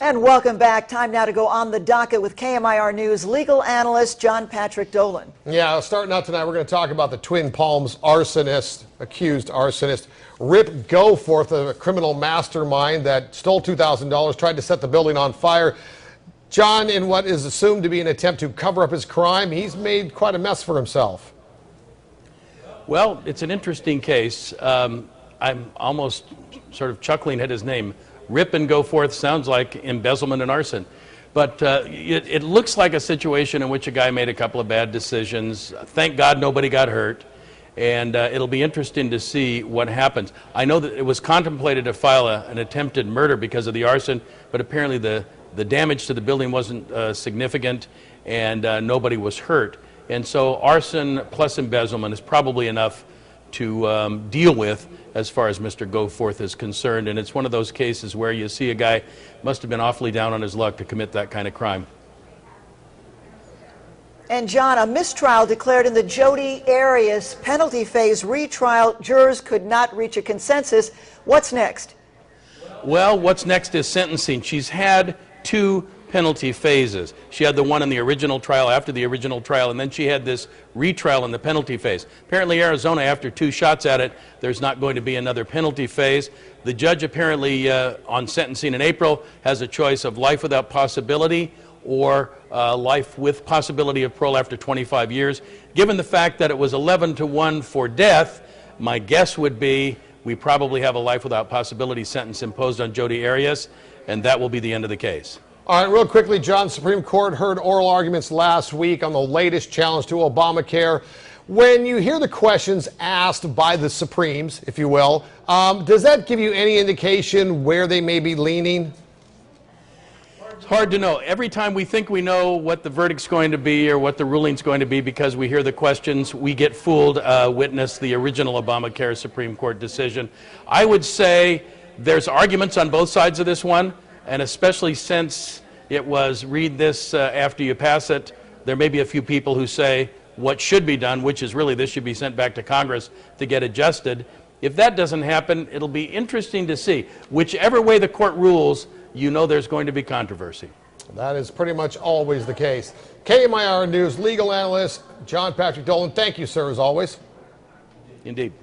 And welcome back. Time now to go on the docket with KMIR News legal analyst John Patrick Dolan. Yeah, starting out tonight, we're going to talk about the Twin Palms accused arsonist, Rip Goforth, a criminal mastermind that stole $2,000, tried to set the building on fire. John, in what is assumed to be an attempt to cover up his crime, he's made quite a mess for himself. Well, it's an interesting case. I'm almost sort of chuckling at his name. Rip and Goforth sounds like embezzlement and arson. But it looks like a situation in which a guy made a couple of bad decisions. Thank God nobody got hurt. And it'll be interesting to see what happens. I know that it was contemplated to file an attempted murder because of the arson, but apparently the damage to the building wasn't significant and nobody was hurt. And so arson plus embezzlement is probably enough to deal with as far as Mr. Goforth is concerned. And it's one of those cases where you see a guy must have been awfully down on his luck to commit that kind of crime. And John, a mistrial declared in the Jodi Arias penalty phase retrial. Jurors could not reach a consensus. What's next? Well, what's next is sentencing. She's had two penalty phases. She had the one in the original trial after the original trial, and then she had this retrial in the penalty phase. Apparently Arizona, after two shots at it, there's not going to be another penalty phase. The judge apparently on sentencing in April has a choice of life without possibility or life with possibility of parole after 25 years. Given the fact that it was 11-1 for death, my guess would be we probably have a life without possibility sentence imposed on Jodi Arias, and that will be the end of the case. All right, real quickly, John, Supreme Court heard oral arguments last week on the latest challenge to Obamacare. When you hear the questions asked by the Supremes, if you will, does that give you any indication where they may be leaning? It's hard to know. Every time we think we know what the verdict's going to be or what the ruling's going to be because we hear the questions, we get fooled. Witness the original Obamacare Supreme Court decision. I would say there's arguments on both sides of this one. And especially since it was read this after you pass it, there may be a few people who say what should be done, which is really this should be sent back to Congress to get adjusted. If that doesn't happen, it'll be interesting to see. Whichever way the court rules, you know there's going to be controversy. That is pretty much always the case. KMIR News legal analyst John Patrick Dolan, thank you, sir, as always. Indeed.